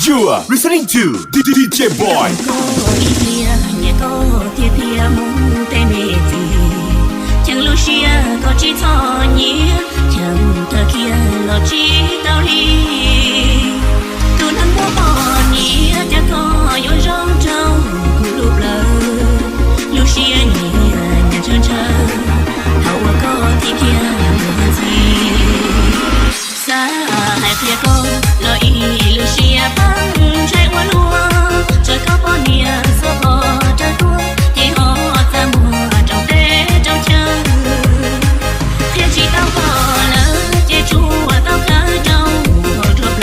You are listening to DJ Boy. Chẳng Lucia có chỉ thọ nhỉ chẳng thơ kia lo chỉ tao li tu nắng mùa bỏ nhỉ cha có yêu rong trong khu lụp lờ Lucia nhỉ nhà chân chân hậu có thì kia làm gì xa hai phía con lo ý Lucia băng chạy qua lúa trời có bao nhiêu số bò trời tua thì họ ta mùa trong tết trong chân phía chỉ tao bỏ lỡ chế chua tao khá trong hồ trộp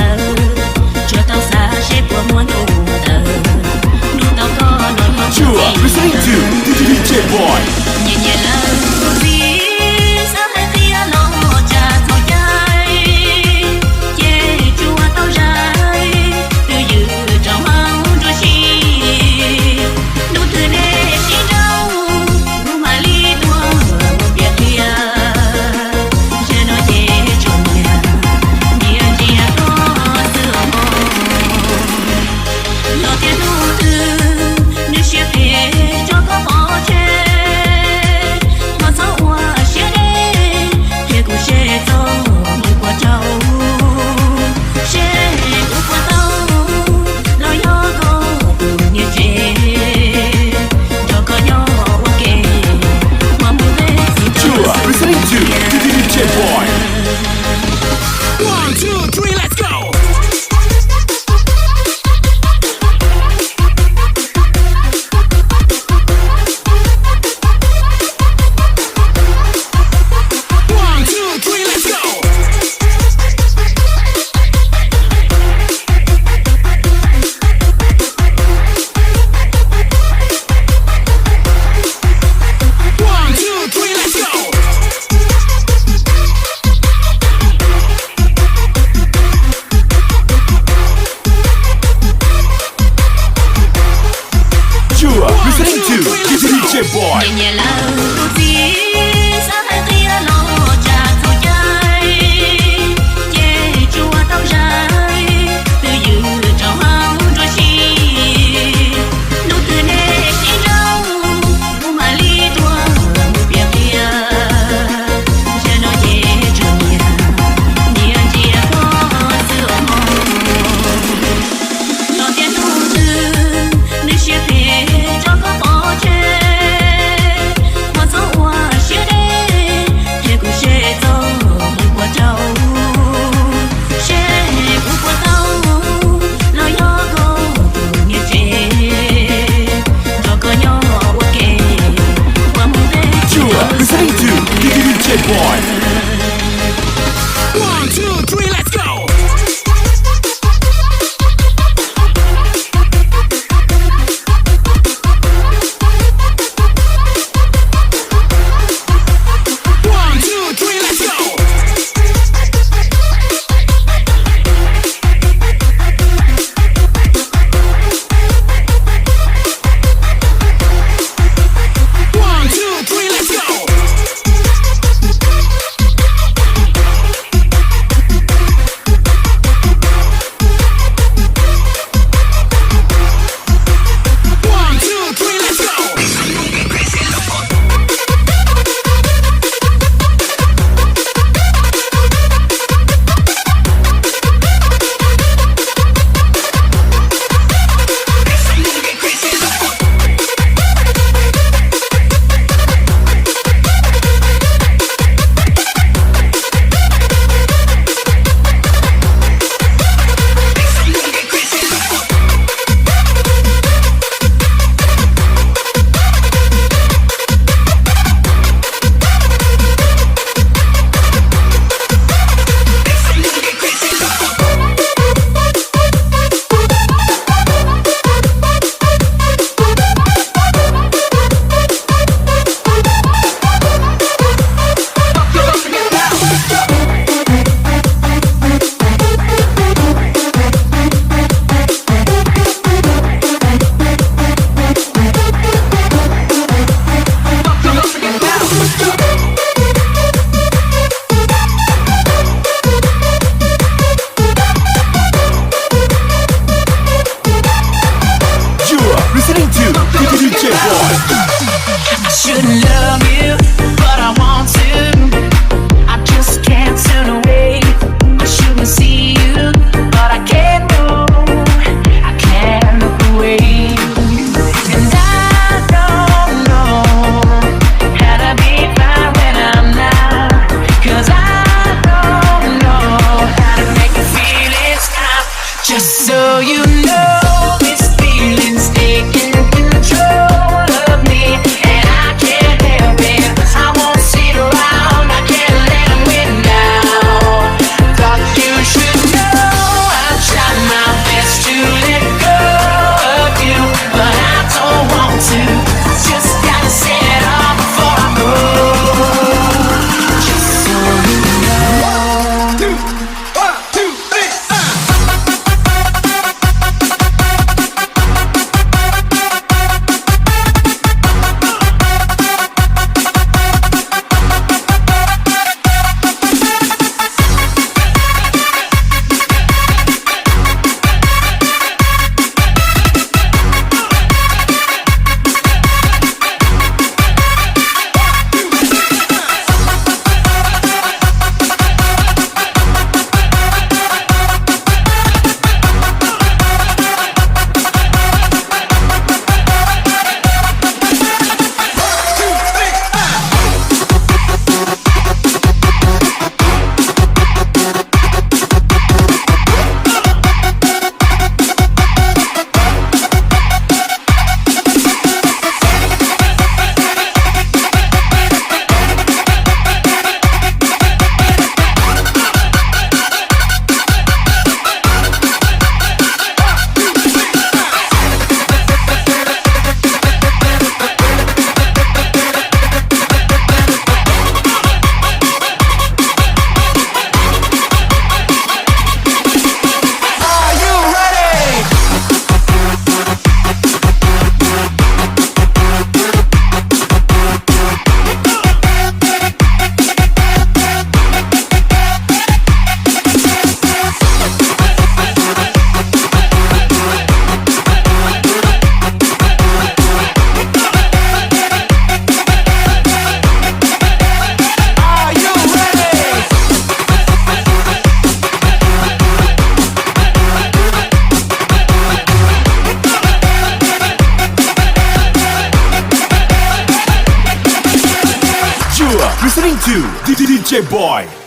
shouldn't love you, but I want to. I just can't turn away. I shouldn't see you, but I can't go. I can't look away. And I don't know how to be fine when I'm not. 'Cause I don't know how to make the feeling stop. Just so you know, this feeling's taking control of me, and I can't help it. I won't sit around, I can't let them win now. Thought you should know I've tried my best to let go of you, but I don't want to. Just gotta say it all before I go. Just so you know. One, two, three. Listening to DJ Boy.